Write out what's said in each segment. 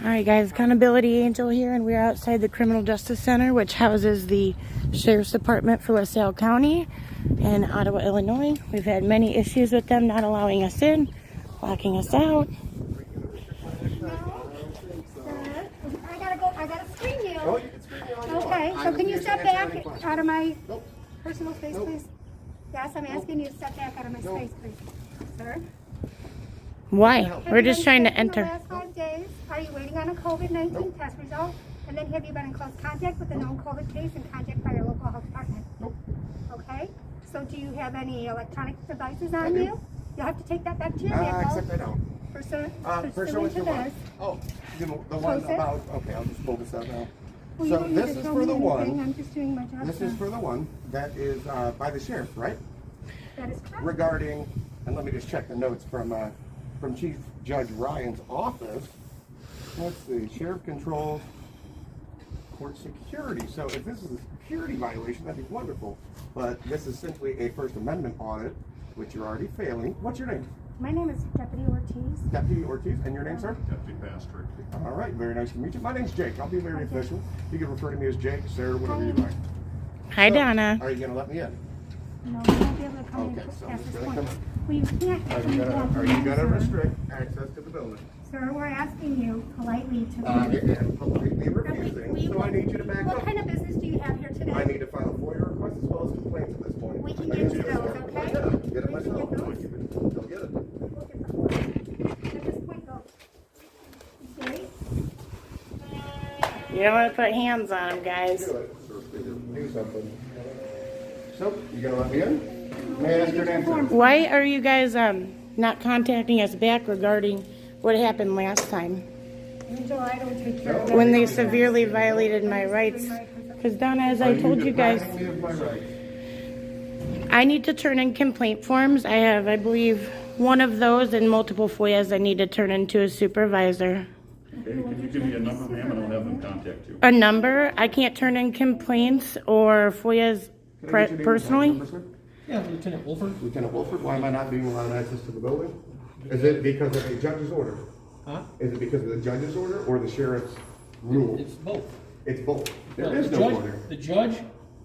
Alright guys, Accountability Angel here, and we're outside the Criminal Justice Center, which houses the Sheriff's Department for LaSalle County in Ottawa, Illinois. We've had many issues with them not allowing us in, locking us out. I gotta screen you. Oh, you can screen me all you want. Okay, so can you step back out of my personal space, please? Yes, I'm asking you to step back out of my space, please. Sir? Why? We're just trying to enter. In the last 5 days, are you waiting on a COVID-19 test result? And then have you been in close contact with a known COVID case and contact by your local health department? Nope. Okay. So do you have any electronic devices on you? You'll have to take that back to your vehicle. Except I don't. Pursuant to this. Oh, the one about, okay, I'll just pull this out now. Well, So this is for the one. I'm just doing my job. This is for the one that is by the sheriff, right? That is correct. Regarding, and let me just check the notes from Chief Judge Ryan's office. Let's see, sheriff controls court security. So if this is a security violation, that'd be wonderful. But this is simply a First Amendment audit, which you're already failing. What's your name? My name is Deputy Ortiz. Deputy Ortiz, and your name, sir? Deputy Pastor. All right, very nice to meet you. My name's Jake. I'll be very official. You can refer to me as Jake, Sarah, whatever you like. Hi, So, Donna. Are you going to let me in? No, you won't be able to come Okay, in so past I'm this gonna point. come- Well, you can't. Are you going to restrict access to the building? Sir, we're asking you politely to. Again, completely refusing, so I need you to back What up. kind of business do you have here today? I need to file a FOIA request as well as complaints at this point. We can I get need to you those, to- okay? Yeah, I can get it We can myself. get those. Go get it. At this point, though. Okay? You don't want to put hands on them, guys. Do it. Do something. So, you going to let me in? May I ask your name, sir? Why are you guys not contacting us back regarding what happened last time Angel, I don't take care of that. when they severely violated my rights? Because Donna, as I told you guys, depriving me of my right. I need to turn in complaint forms. I have, I believe, one of those and multiple FOIAs I need to turn into a supervisor. Okay, can you give me a number, ma'am, and I'll have them contact you. A number? I can't turn in complaints or FOIAs Can I get your name and personally. number, sir? Yeah, Lieutenant Wolford. Lieutenant Wolford, why am I not being allowed access to the building? Is it because of a judge's order? Huh? Is it because of the judge's order or the sheriff's rule? It's both. It's both. There The is no judge- order. The judge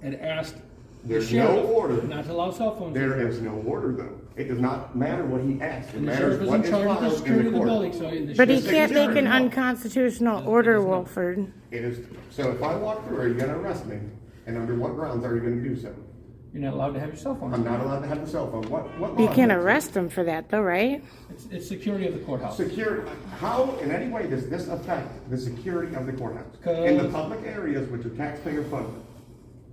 had asked the There's no sheriff order. not to allow cell phones. There is no order, though. It does not matter what he asks. It And the matters sheriff is what in is charge of the filed security in of the the court. building, so the But he sheriff- can't make an No. unconstitutional order, Wolford. It is, so if I walk through, are you gonna arrest me? And under what grounds are you gonna do so? You're not allowed to have your cell phone. I'm not allowed to have the cell phone. What You law can't says- arrest him for that, though, right? It's security of the courthouse. Secure, how in any way does this affect the security of the courthouse? In the public areas which are taxpayer funded?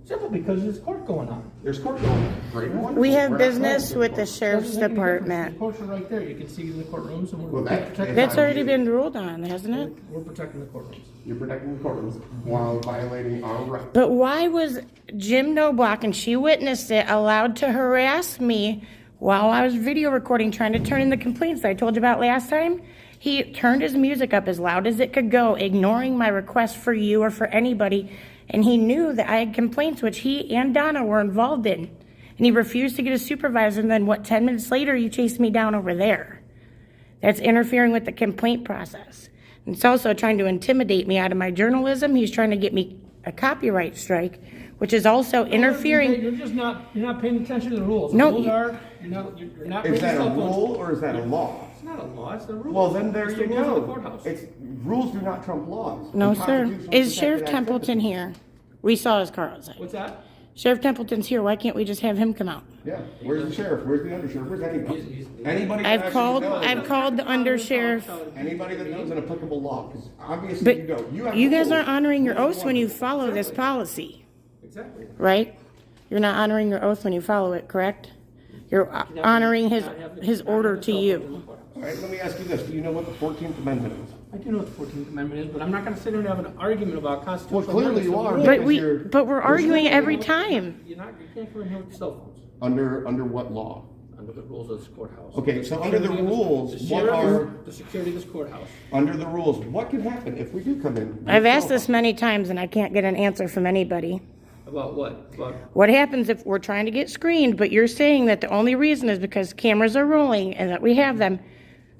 Simple, because there's court going on. There's court going on. Great, wonderful. We have We're not business closed. with the sheriff's Doesn't make any difference. department. The courts are right there. You can see the courtrooms, and Well, we're that- protecting. That's already been ruled on, hasn't it? We're protecting the courtrooms. You're protecting the courtrooms while violating our rights. But why was Jim Noblock, and she witnessed it, allowed to harass me while I was video recording trying to turn in the complaints that I told you about last time? He turned his music up as loud as it could go, ignoring my request for you or for anybody, and he knew that I had complaints which he and Donna were involved in. And he refused to get a supervisor, and then 10 minutes later, he chased me down over there. That's interfering with the complaint process. And it's also trying to intimidate me out of my journalism. He's trying to get me a copyright strike, which is also interfering. You're just not. You're not paying attention to the rules. No. The rules are. You're not. You're not. Is bringing that a cell phones. rule or is that a law? It's not a law. It's the rules. Well, then there It's you the rules of the go. courthouse. It's, rules do not trump laws. No, And sir. constitutionally Is Sheriff protected Templeton activities. here? We saw his car outside. What's that? Sheriff Templeton's here. Why can't we just have him come out? Yeah, where's the sheriff? Where's the undersheriff? Where's anybody? Anybody that I've actually called knows- the undersheriff. Anybody that knows an applicable law, because obviously you But don't. have you guys rules. aren't honoring your oaths when you follow this policy, Exactly. right? You're not honoring your oath when you follow it, correct? You're honoring his order to you. All right, let me ask you this. Do you know what the 14th Amendment is? I do know what the 14th Amendment is, but I'm not going to sit here and have an argument about constitutional. Well, clearly you amendments. are. But we're arguing every time. You can't come in here with cell phones Under what law? under the rules of this courthouse. Okay, so under the security of this- rules, the what sheriff- are- the security of this courthouse? Under the rules, what can happen if we do come in? I've asked this many times and I can't get an answer from anybody. About what? About What happens if we're trying to get screened, but you're saying that the only reason is because cameras are rolling and that we have them?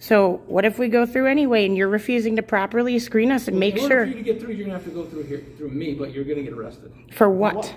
So what if we go through anyway and you're refusing to properly screen us and make In order sure? for you to get through, you're gonna have to go through here, through me, but you're gonna get arrested. For what? What?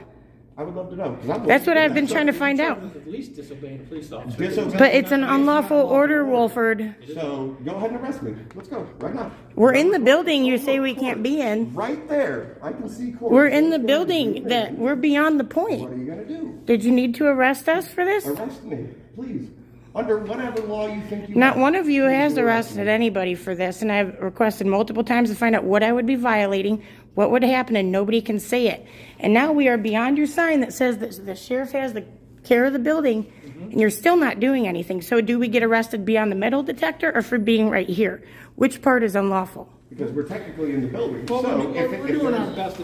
I would love to know. 'Cause I'm That's what looking I've at been that. trying to find out. At least disobeying a police officer. Disobey- But it's an unlawful order, Wolford. So go ahead and arrest me. Let's go right now. We're in the building you say we can't be in. Right there. I can see court. We're in the building that we're beyond the What point. are you gonna do? Did you need to arrest us for this? Arrest me, please. Under whatever law you think you. Not have. one of you Please has do arrest arrested me. anybody for this, and I've requested multiple times to find out what I would be violating, what would happen, and nobody can say it. And now we are beyond your sign that says that the sheriff has the care of the building, and you're still not doing anything. So do we get arrested beyond the metal detector or for being right here? Which part is unlawful? Because we're technically in the building. Well, So we're if doing our there's- best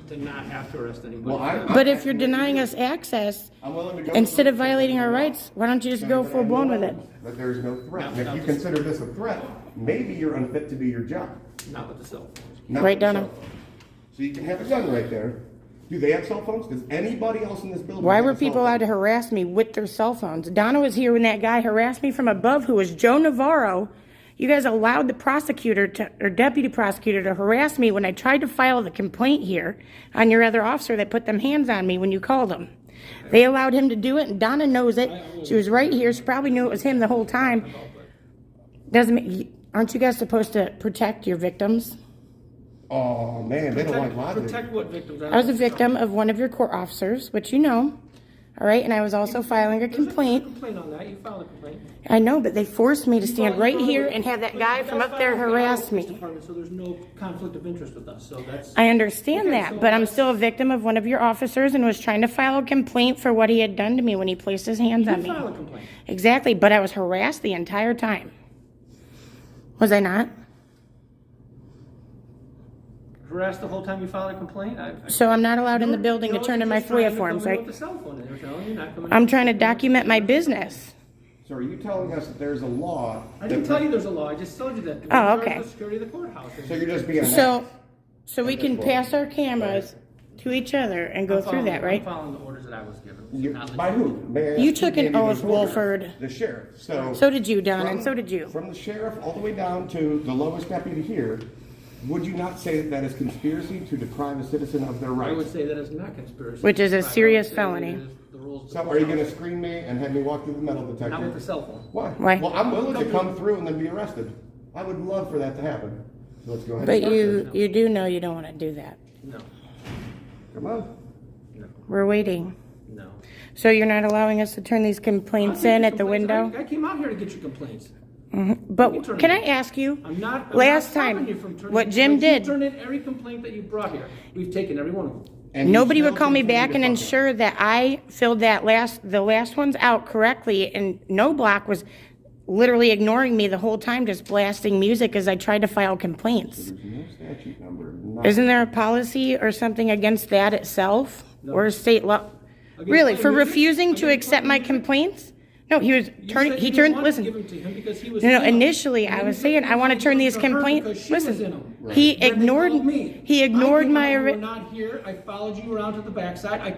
to not have to arrest anybody. Well, But if you're denying us access, I'm willing to go instead through of violating our rights, why don't you just go full blown with it? That there's no threat. No, And if you no. consider this a threat, maybe you're unfit to do your job. Not with the cell phones. Not Right, with Donna? cell phones. So you can have a gun right there. Do they have cell phones? Does anybody else in this building? Why have were a cell people phone? allowed to harass me with their cell phones? Donna was here when that guy harassed me from above, who was Joe Navarro. You guys allowed the prosecutor or deputy prosecutor to harass me when I tried to file the complaint here on your other officer that put them hands on me when you called him. They allowed him to do it, and Donna knows it. She was right here. She probably knew it was him the whole time. Aren't you guys supposed to protect your victims? Oh man, they don't like logic. Protect what victims? I was a victim of one of your court officers, which you know. All right, and I was also filing a complaint. Complaint on that. You filed a complaint. I know, but they forced me to stand right here and have that guy from up there harass me. So there's no conflict of interest with us. So that's. I understand Okay, that, so but I'm let's- still a victim of one of your officers and was trying to file a complaint for what he had done to me when he placed his hands You on me. file a complaint. Exactly, but I was harassed the entire time. Was I not? Harassed the whole time you filed a complaint. So I'm not allowed in the building to turn in my FOIA forms, right? With the cell phone, and they're telling you not coming. I'm trying to document my business. So are you telling us that there's a law? I didn't tell you there's a law. I just told you that. Oh, We're in charge okay. of the security of the courthouse. So you're just being. So we can pass our cameras to each other and go through that, right? I'm following the orders that I was given. You, Not by legit. who? May I You ask took who an gave you those oath, orders? Wolford. The sheriff. So did you, Don, and from- so did you. From the sheriff all the way down to the lowest deputy here, would you not say that is conspiracy to deprive a citizen of their I would rights? say that is not conspiracy. Which is a I would serious say felony. it is the rules of the So are you going to courthouse. screen me and have me walk through the metal Not with detector? the cell phone. Why? Why? Well, I'm willing to come through and then be arrested. I would love for that to happen. So let's go ahead. But and start this. you do know you don't want to do that. No. Come on. No. We're waiting. No. So you're not allowing us to turn these complaints in at the window? I came out here to get your complaints. But can I ask you, I'm not. last I'm not stopping time, you from turning- what Jim but did, You turned in every complaint that you brought here. We've taken every one of them. And you nobody still would call me continue back to and fuck up. ensure that I filled the last ones out correctly, and No Block was literally ignoring me the whole time, just blasting music as I tried to file complaints. There's no statute number. Isn't there a policy or something against that itself? Or a state law? Against Really, playing for music? refusing to Against accept playing my music? complaints? No, he was You turning, said he you didn't turned, want to listen. give them to him because he was No, in them. initially And I then was you saying, said I want to you turn gave these them to her complaints, because she was in listen. them. He Then they ignored, called me. he ignored I came my, out, you were not here. I followed you around to the backside. I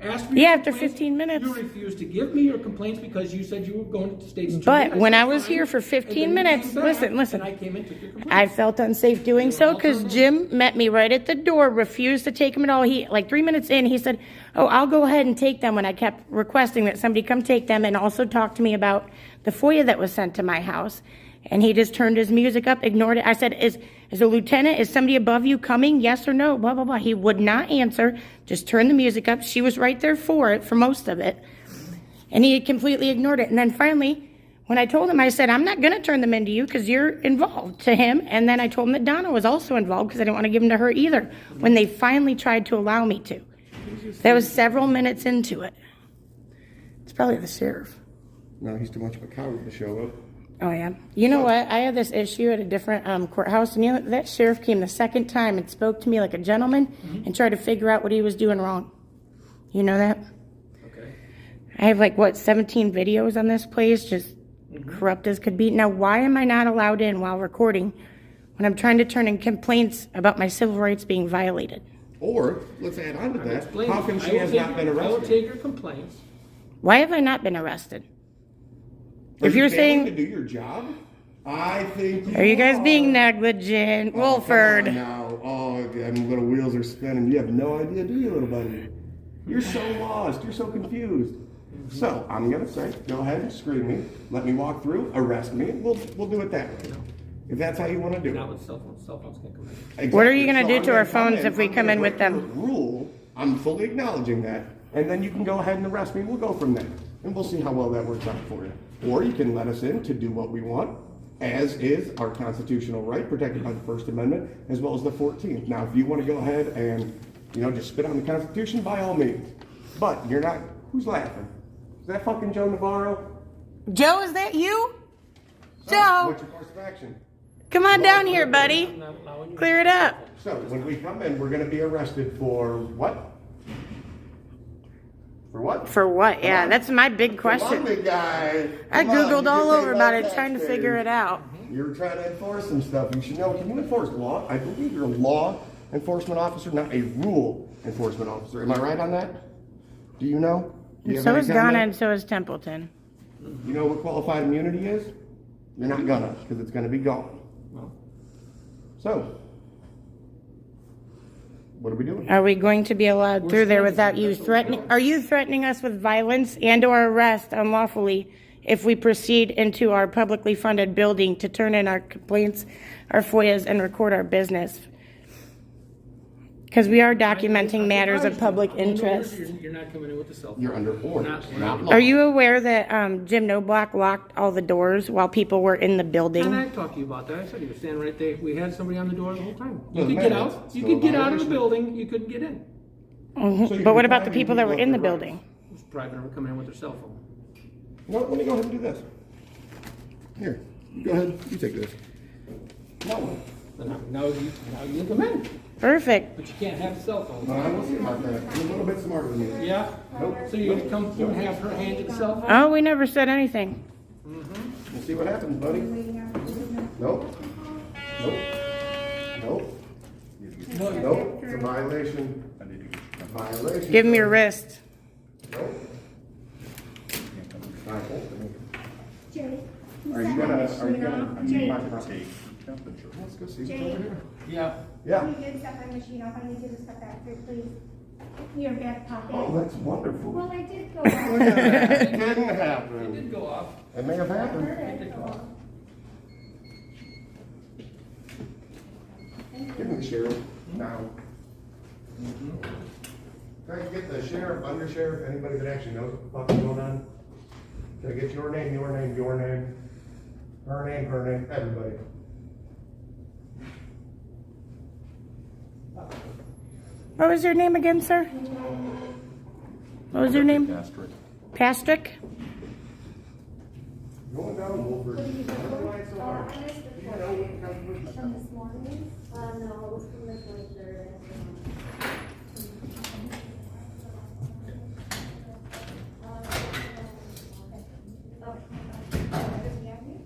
asked for Yeah, your after complaints. 15 minutes. You refused to give me your complaints because you said you were going to the state's attorney. But when said, I was "Fine." here for And 15 then you minutes, came back, listen. And I came and took your complaints. I felt unsafe doing so because Jim met me right at the door, refused to take them at all. He, like 3 minutes in, he said, oh, I'll go ahead and take them when I kept requesting that somebody come take them and also talk to me about the FOIA that was sent to my house. And he just turned his music up, ignored it. I said, is a lieutenant, is somebody above you coming? Yes or no? Blah, blah, blah. He would not answer, just turned the music up. She was right there for it, for most of it. And he completely ignored it. And then finally, when I told him, I said, I'm not going to turn them into you because you're involved, to him. And then I told him that Donna was also involved because I didn't want to give them to her either, when they finally tried to allow me to. That was several minutes into it. It's probably the sheriff. No, he's too much of a coward to show up. Oh, yeah. You know what? I had this issue at a different courthouse, and you know, that sheriff came the second time and spoke to me like a gentleman and tried to figure out what he was doing wrong. You know that? Okay. I have 17 videos on this place, just corrupt as could be. Now, why am I not allowed in while recording when I'm trying to turn in complaints about my civil rights being violated? Or, let's add on to I will that, explain how it. come I she will has take not been your- I will arrested? take your complaints. Why have I not been arrested? Are If you you're failing saying, to do your job? I think Are you guys being negligent? Oh, Wilford. come on now. Oh, my little wheels are spinning. You have no idea, do you, little buddy? You're so lost. You're so confused. So I'm gonna say, go ahead and screen me. Let me walk through. Arrest me. We'll do it that way. If that's how you want to do it. Not with cell phones. Cell phones can't come in. Exactly. What are you gonna So do I'm to gonna our phones if we I'm come gonna in with break them? the rule. I'm fully acknowledging that, and then you can go ahead and arrest me. We'll go from there, and we'll see how well that works out for you. Or you can let us in to do what we want, as is our constitutional right protected by the First Amendment, as well as the 14th. Now, if you want to go ahead and just spit on the Constitution, by all means. But you're not. Who's laughing? Is that fucking Joe Navarro? Joe, is that you? So, Joe, what's your course of action? come on down here, buddy. I'm not allowing you. Clear it up. So, when we come in, we're going to be arrested for what? For what? For what? Yeah, that's my big Come on, question. big guy. I Come on, Googled you all get over paid about by it trying to taxpayers. figure it out. You're trying to enforce some stuff. You should know. Can you enforce law? I believe you're a law enforcement officer, not a rule enforcement officer. Am I right on that? Do you know? Do you have So any is Donna comment? and so is Templeton. You know what qualified immunity is? You're not gonna, because it's gonna be gone. Well, So, what are we doing? Are we going to be allowed through there without you threatening? Are you threatening us with violence and/or arrest unlawfully if we proceed into our publicly funded building to turn in our complaints, our FOIAs, and record our business? Because we are documenting matters of public interest. You're not coming in with the cell phone. You're under orders, not law. Are you aware that Jim Noblock locked all the doors while people were in the And building? I talked to you about that. I said he was standing right there. We had somebody on the door the whole time. You Doesn't could get matter. out. It's You still could get a out of the violation. building. You couldn't get in. So you're But what about the depriving people that were of in the their rights. building? It was private or coming in with their cell phone. No, let me go ahead and do this. Here, you go ahead. You take this. No. But now you can come in, Perfect. but you can't have a cell phone. No, I will see about that. You're a little bit smarter than me. Yeah. Nope. So you're gonna come through and have her hand you the cell phone? Oh, we never said anything. We'll see what happens, buddy. Nope. Nope. Nope. Nope. It's a violation. Violation. Give him your wrist. Nope. All right, hold it. Jay. Are you gonna Jay. take temperature? Let's go see what's over here. Yeah. Yeah. Can you get stuff on the machine off? I need you to step back there, please. Your back pocket. Oh, that's wonderful. Well, I did go. Look at that. It didn't It did happen. go off. It may have I happened. heard it. Give me the sheriff now. Can I get the sheriff, undersheriff, anybody that actually knows what the fuck's going on? Can I get your name, your name, your name, her name, everybody? What was your name again, sir? What was your name? Pastrick? Going down Wolford. Why so hard? From this morning? No, it was from the 23rd.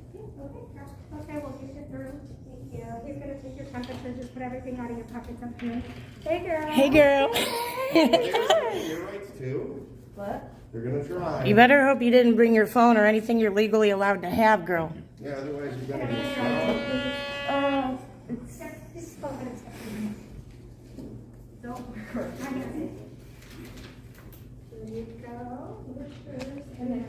Okay, we'll get you through. Thank you. He's gonna take your temperature, just put everything out of your pockets up here. Hey, girl. Hey, girl. Your rights too. What? They're gonna try. You better hope you didn't bring your phone or anything you're legally allowed to have, girl. Yeah, otherwise you gotta be strong. This phone is- Don't worry. I got it. There you go. And then.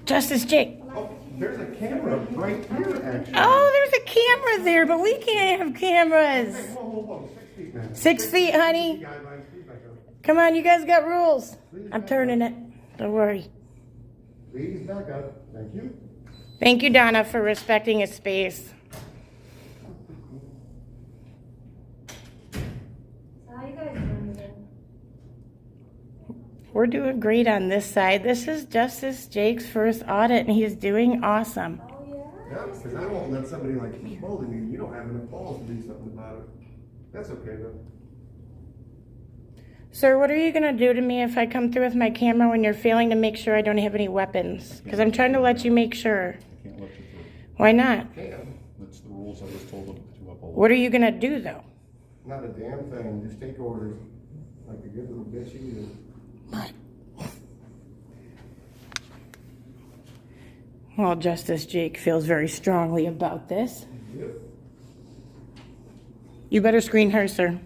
Justice Jake. Oh, there's a camera right here, actually. Oh, there's a camera there, but we can't have cameras. Hey, whoa. 6 feet, man. 6 feet, honey. Guidelines, please back up. Come on, you guys got rules. I'm turning it. Don't worry. Please back up. Thank you. Thank you, Donna, for respecting his space. So how you guys doing today? We're doing great on this side. This is Justice Jake's first audit, and he's doing awesome. Oh, yeah? Yeah, because I won't let somebody like keep holding you. You don't have enough balls to do something about it. That's okay though. Sir, what are you going to do to me if I come through with my camera when you're failing to make sure I don't have any weapons? Because I'm trying to let you make sure. I can't let you through. Why not? Damn. That's the rules I was told to uphold. What are you going to do, though? Not a damn thing. Just take orders. Like a good little bitch you is. Well, Justice Jake feels very strongly about this. You better screen her, sir.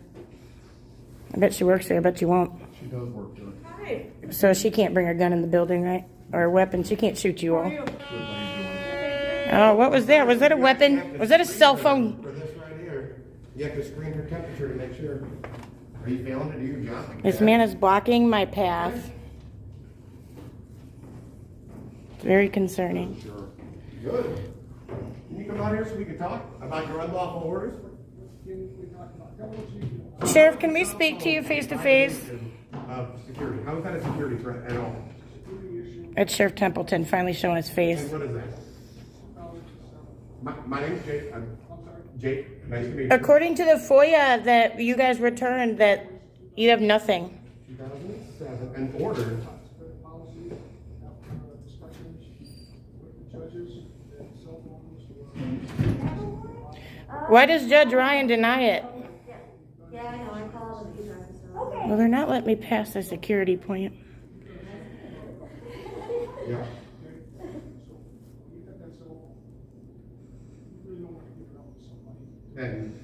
I bet she works there. I bet you won't. She does work there. So she can't bring her gun in the building, right? Or a weapon. She can't shoot you all. Oh, what was that? Was that a weapon? Was that a cell phone? For this right here, you have to screen her temperature to make sure. Are you failing to do your job? This man is blocking my path. It's very concerning. Sure. Good. Can you come out here so we can talk about your unlawful orders? Sheriff, can we speak to you face to face? Security. How is that a security threat at all? It's Sheriff Templeton finally showing his face. And what is that? My name's Jake. I'm Jake. Nice to meet you. According to the FOIA that you guys returned, that you have nothing. 2007, an order. Why does Judge Ryan deny it? Yeah, I know, I called a few times. So. Okay. Well, they're not letting me pass the security point. Yeah. And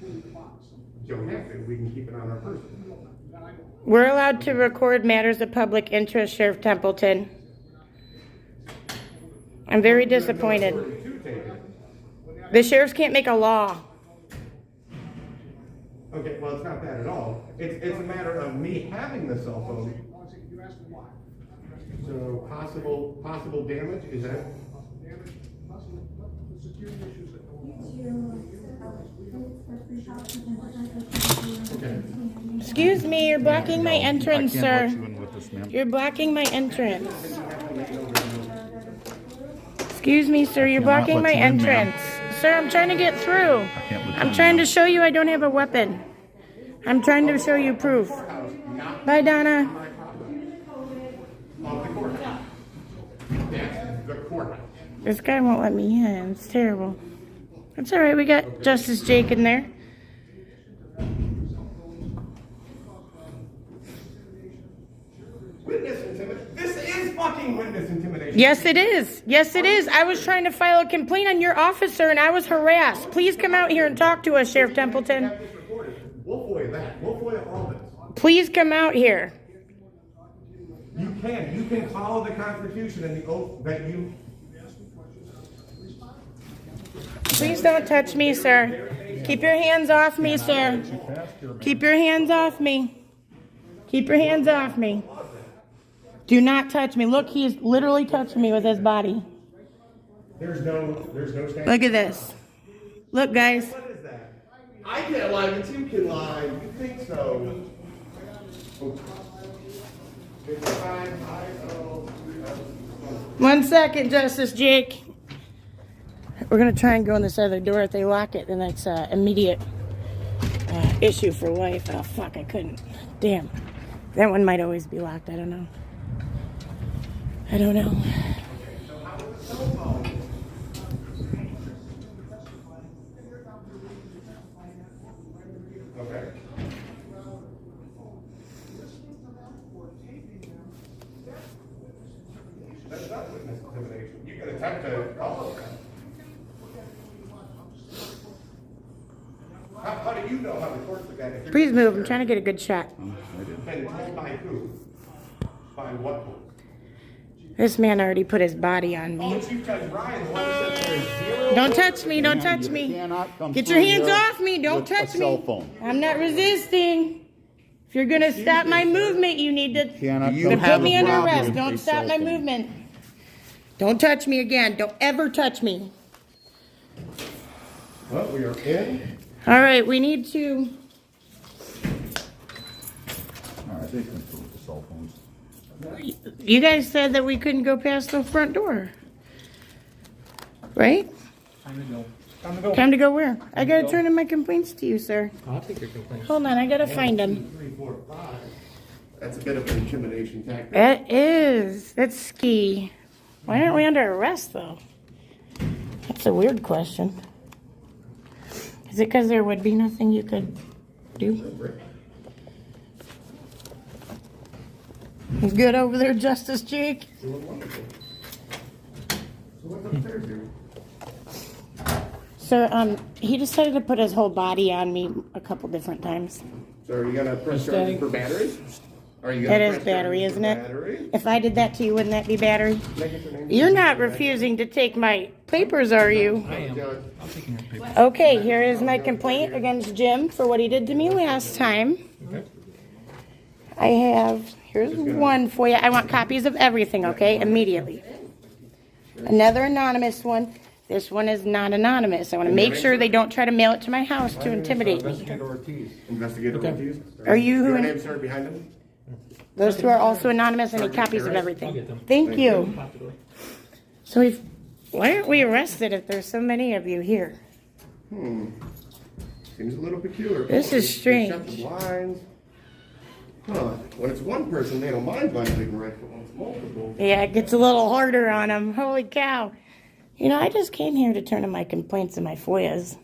you don't have to. We can keep it on our person. We're allowed to record matters of public interest, Sheriff Templeton. I'm very disappointed. The sheriffs can't make a law. Okay, well, it's not that at all. It's a matter of me having the cell phone. So possible damage, is that? Okay. Excuse me, you're blocking my entrance, I can't let sir. you in with this, ma'am. You're blocking my entrance. Excuse me, sir, you're cannot blocking let my you in, ma'am. entrance. Sir, I'm trying to get through. can't let you I'm in, trying to ma'am. show you I don't have a weapon. I'm trying to show you proof. Bye, Donna. Of the courthouse. That's the courthouse. This guy won't let me in. It's terrible. It's all right. We got Justice Jake in there. Witness intimidation. This is fucking witness intimidation. Yes, it is. Yes, it is. I was trying to file a complaint on your officer, and I was harassed. Please come out here and talk to us, Sheriff Templeton. Have this recorded. We'll FOIA that. We'll FOIA all this. Please come out here. You can follow the Constitution and the oath that you. Please don't touch me, sir. Keep your hands off me, sir. Keep your hands off me. Keep your hands off me. Do not touch me. Look, he's literally touching me with his body. There's no statute. Look at this. Look, guys. What is that? I can't lie, but you can lie. You think so? Oh. 1 second, Justice Jake. We're going to try and go in this other door. If they lock it, then that's immediate issue for life. Oh, fuck, I couldn't. Damn. That one might always be locked. I don't know. I don't know. Okay. That's not witness intimidation. You can attempt to call it. How do you know how the courts look at it? Please move. I'm trying to get a good shot. Been told by who? By what court? This man already put his body on Oh, me. Chief Judge Ryan, the one that said there is zero. Don't touch me. Don't touch You me. cannot come Get your through hands here off me. Don't with a touch cell me. phone. I'm not resisting. If you're going to stop my movement, you need to Cannot to come put me through under here arrest. with Don't a stop cell my phone. movement. Don't touch me again. Don't ever touch me. Well, we are in. All right, we need to. All right, they can through with the cell phones. You guys said that we couldn't go past the front door. Right? Time to go. Time to go. Time to go where? I gotta turn in my complaints to you, sir. I'll take your complaint. Hold on, I gotta find them. 3, 4, 5. That's a bit of an intimidation tactic. That is. That's ski. Why aren't we under arrest, though? That's a weird question. Is it because there would be nothing you could do? He's good over there, Justice Jake. what's upstairs here? Sir, he decided to put his whole body on me a couple different times. So are you gonna press charges for battery? Are you It gonna is press battery, charges isn't for it? battery? If I did that to you, wouldn't that be battery? Can I get your name? You're not refusing to take my papers, are you? I am. Judge. I'm taking your paper. Okay, here is my complaint against Jim for what he did to me last time. I have, here's one for you. I want copies of everything, okay, immediately. Another anonymous one. This one is not anonymous. I want to make sure they don't try to mail it to my house to intimidate me. Investigator Ortiz. Are you Your who? name, sir, behind him? Those two are also anonymous. I need copies of I'll everything. get them. Thank you. Pop the door. So why aren't we arrested if there's so many of you here? Seems a little peculiar. This is They shut strange. the blinds. Huh. When it's one person, they don't mind violating rights, but when it's multiple. Yeah, it gets a little harder on them. Holy cow. You know, I just came here to turn in my complaints and my FOIAs.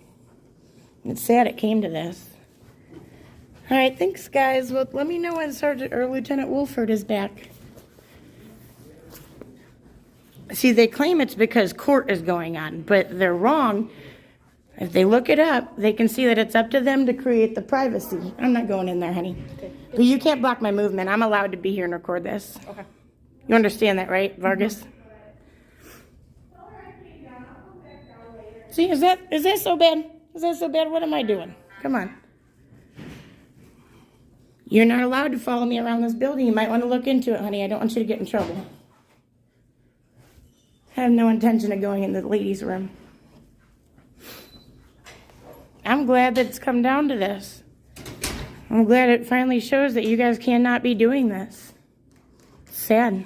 It's sad it came to this. All right, thanks, guys. Well, let me know when Sergeant or Lieutenant Wolford is back. See, they claim it's because court is going on, but they're wrong. If they look it up, they can see that it's up to them to create the privacy. I'm not going in there, honey. But you can't block my movement. I'm allowed to be here and record this. Okay. You understand that, right, Vargas? See, is that so bad? Is that so bad? What am I doing? Come on. You're not allowed to follow me around this building. You might want to look into it, honey. I don't want you to get in trouble. I have no intention of going in the ladies' room. I'm glad that it's come down to this. I'm glad it finally shows that you guys cannot be doing this. It's sad.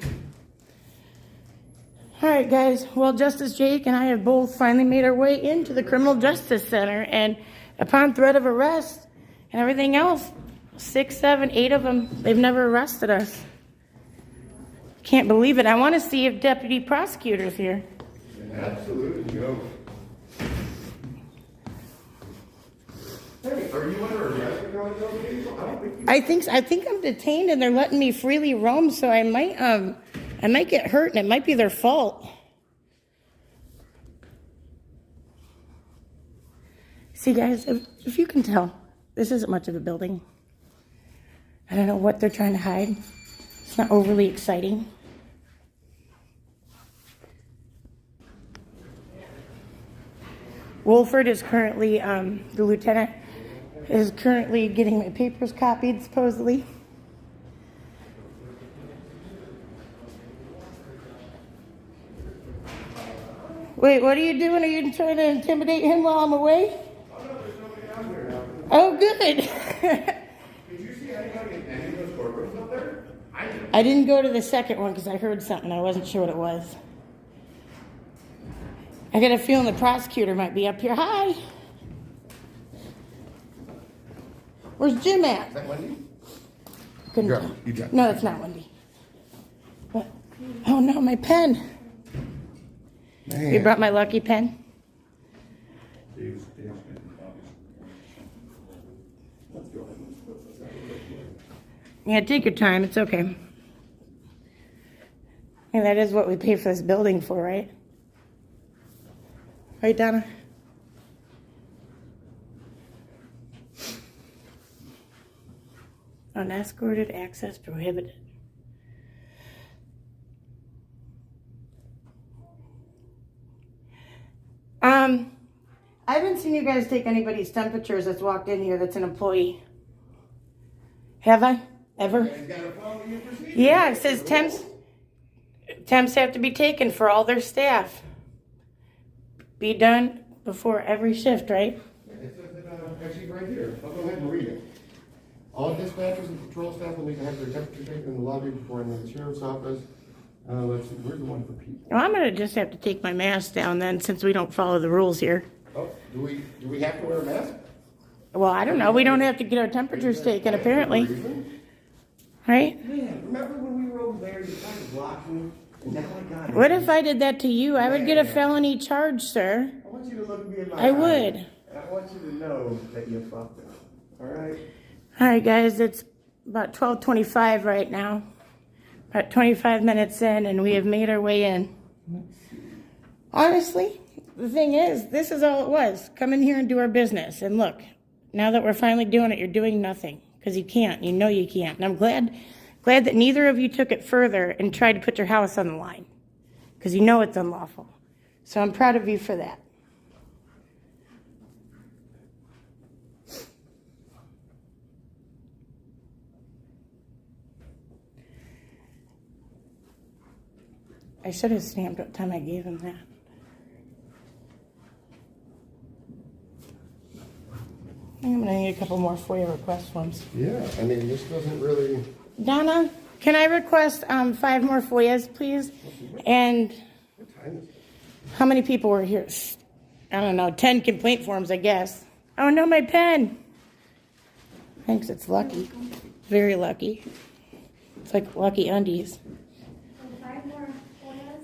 All right, guys. Well, Justice Jake and I have both finally made our way into the Criminal Justice Center, and upon threat of arrest and everything else, 6, 7, 8 of them, they've never arrested us. Can't believe it. I want to see if Deputy Prosecutor's here. Absolutely, no. Hey, are you under arrest? I don't think I think I'm detained and they're letting me freely roam, so I might get hurt and it might be their fault. See, guys, if you can tell, this isn't much of a building. I don't know what they're trying to hide. It's not overly exciting. Wolford is currently, the lieutenant is currently getting my papers copied, supposedly. Wait, what are you doing? Are you trying to intimidate him while I'm away? Oh, good. Did you see anybody in any of those courtrooms up there? I didn't go to the second one because I heard something. I wasn't sure what it was. I got a feeling the prosecutor might be up here. Hi. Where's Jim at? Is that Wendy? Couldn't Drop tell. it. You drop it. No, it's not Wendy. What? Oh no, my pen. You brought my lucky pen? Yeah, take your time. It's okay. And that is what we pay for this building for, right? Right, Donna? Unescorted access prohibited. I haven't seen you guys take anybody's temperatures that's walked in here that's an employee. Have I? Ever? Yeah, it says temps have to be taken for all their staff. Be done before every shift, right? It says it actually right here. I'll go ahead and read it. All dispatchers and patrol staff will need to have their temperature taken in the lobby before entering the sheriff's office. Let's see, where's the one for people? Well, I'm gonna just have to take my mask down then, since we don't follow the rules here. Oh, do we have to wear a mask? Well, I don't know. We don't have to get our temperatures taken, apparently. Right? Man, remember when we were over there, you tried to block me? And now I got it. What if I did that to you? I would get a felony charge, sir. I want you to look me in my I eye. would. And I want you to know that you fucked up. All right? All right, guys, it's about 12:25 right now. About 25 minutes in, and we have made our way in. Honestly, the thing is, this is all it was. Come in here and do our business. And look, now that we're finally doing it, you're doing nothing. Because you can't. You know you can't. And I'm glad that neither of you took it further and tried to put your house on the line. Because you know it's unlawful. So I'm proud of you for that. I should have stamped what time I gave him that. I'm going to need a couple more FOIA request forms. Yeah, I mean, this doesn't really... Donna, can I request 5 more FOIAs, please? And What time is it? how many people were here? I don't know, 10 complaint forms, I guess. Oh, no, my pen. Thanks, it's lucky. Very lucky. It's like lucky undies. 5 more FOIAs?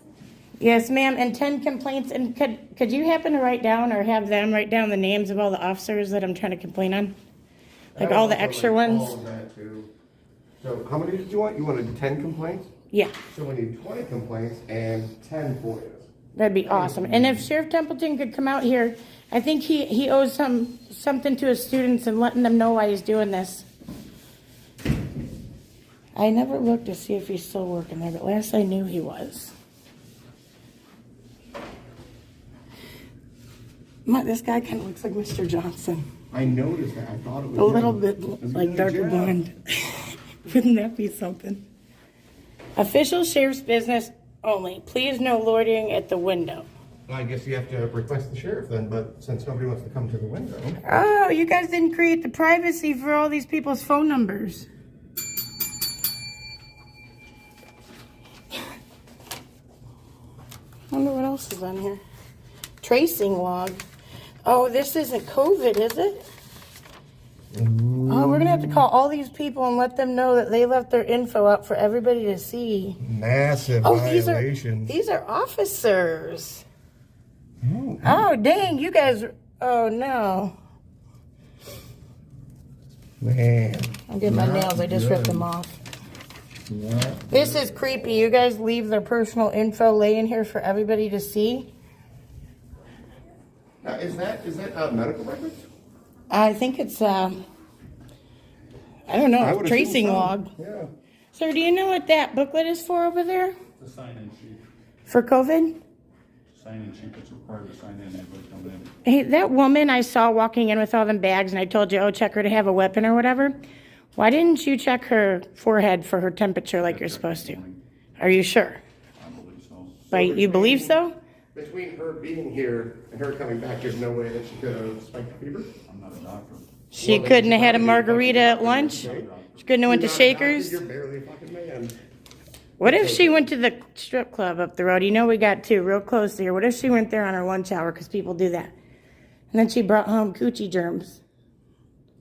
Yes, ma'am, and 10 complaints. And could you happen to write down or have them write down the names of all the officers that I'm trying to complain on? Like all the extra ones? All of that too. So how many did you want? You wanted 10 complaints? Yeah, So we need 20 complaints and 10 FOIAs. that'd be awesome. And if Sheriff Templeton could come out here, I think he owes something to his students and letting them know why he's doing this. I never looked to see if he's still working there, but last I knew he was. This guy kind of looks like Mr. Johnson. I noticed that. I thought it was A little him. bit like darker blonde. Wouldn't that be something? Official sheriff's business only. Please no loitering at the window. I guess you have to request the sheriff then, but since nobody wants to come to the window. Oh, you guys didn't create the privacy for all these people's phone numbers. I wonder what else is on here. Tracing log. Oh, this isn't COVID, is it? Oh, we're gonna have to call all these people and let them know that they left their info out for everybody to see. Massive Oh, violations. these are officers. Oh, dang, you guys. Oh, no. Man. I'm getting my nails. I just ripped them off. This is creepy. You guys leave their personal info laying here for everybody to see. Now, is that medical records? I think it's, I don't know, I would tracing assume so. log. Yeah. Sir, do you know what that booklet is for over there? The sign-in sheet. For COVID? Sign-in sheet that's required to sign in everybody coming in. Hey, that woman I saw walking in with all them bags, and I told you, oh, check her to have a weapon or whatever. Why didn't you check her forehead for her temperature like you're supposed to? Are you sure? I believe so. Like, you believe so? Between her being here and her coming back, there's no way that she could have spiked the fever? I'm not a doctor. She couldn't have had a margarita at lunch? She couldn't have went to You're not a doctor, Shakers? You're barely a fucking man. What if she went to the strip club up the road? You know we got two real close here. What if she went there on her lunch hour? Because people do that. And then she brought home coochie germs.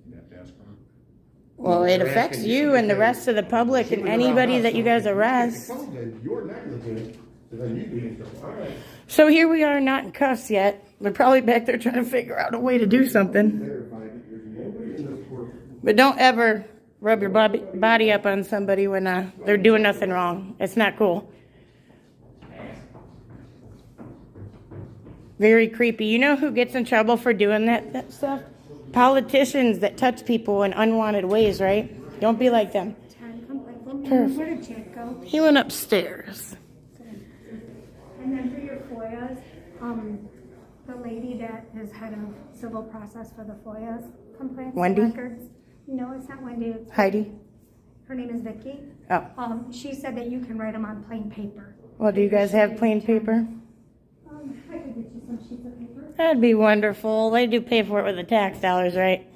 You have to ask her. Well, it They're affects asking you and the rest of the public She and was around anybody us, that you so guys if arrest. get COVID, you're negligent, so then you'd be in trouble. All right. So here we are, not in cuffs yet. They're probably back there trying to figure out a way to do something. Verified that there's nobody in this court. But don't ever rub your body up on somebody when they're doing nothing wrong. It's not cool. Very creepy. You know who gets in trouble for doing that stuff? Politicians that touch people in unwanted ways, right? Don't be like them. 10 complaint forms. Perfect. Where did Chad go? He went upstairs. And then for your FOIAs, the lady that is head of civil process for the FOIAs complaints Wendy? records. No, it's not Wendy. It's Heidi? her name is Vicky. Oh. She said that you can write them on plain paper. Well, do you guys have plain paper? I could get you some sheets of paper. That'd be wonderful. They do pay for it with the tax dollars, right?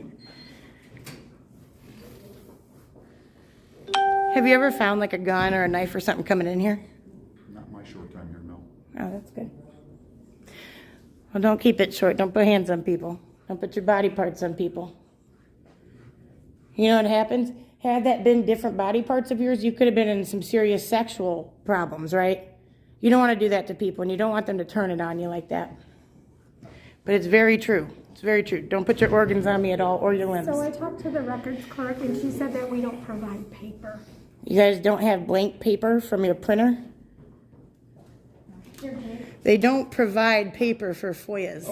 Have you ever found like a gun or a knife or something coming in here? Not my short time here, no. Oh, that's good. Well, don't keep it short. Don't put hands on people. Don't put your body parts on people. You know what happens? Had that been different body parts of yours, you could have been in some serious sexual problems, right? You don't want to do that to people, and you don't want them to turn it on you like that. But it's very true. It's very true. Don't put your organs on me at all, or your limbs. So I talked to the records clerk and she said that we don't provide paper. You guys don't have blank paper from your printer? You're good. They don't provide paper for FOIAs.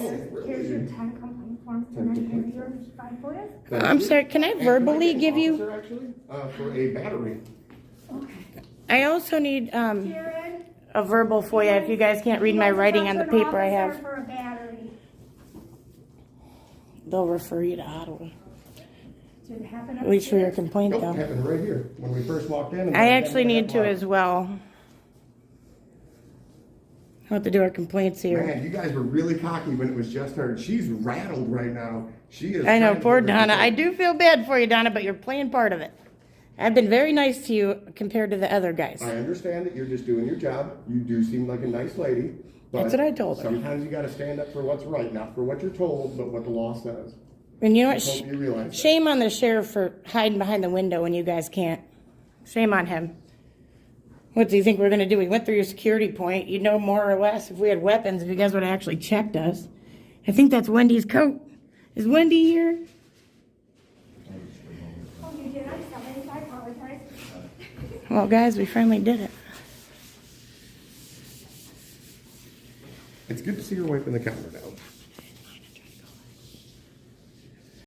Here's your 10 complaint forms, and then here's your 5 FOIAs. Thank I'm you. sorry, can I And verbally get an give you? officer, actually, for a battery. I also need Jared? a verbal FOIA if you guys can't read my writing on the paper I have. For a battery. They'll refer you to Ottawa. Did it happen At least for your upstairs? complaint Nope, though. happened right here when we first walked in. and I then actually we need to got as well. I have to do our complaints here. Man, you guys were really cocky when it was just her. She's rattled right now. She is. I know, trying to poor hold her Donna. I control. do feel bad for you, Donna, but you're playing part of it. I've been very nice to you compared to the other guys. I understand that you're just doing your job. You do seem like a nice lady. But That's what I told her. Sometimes you got to stand up for what's right, not for what you're told, but what the law says. And you know I what? hope you realize that. Shame on the sheriff for hiding behind the window when you guys can't. Shame on him. What do you think we're going to do? We went through your security point. You'd know more or less if we had weapons, if you guys would have actually checked us. I think that's Wendy's coat. Is Wendy here? Oh, you did, I'm sorry, I apologize. Well, guys, we finally did it. It's good to see her wiping the counter down.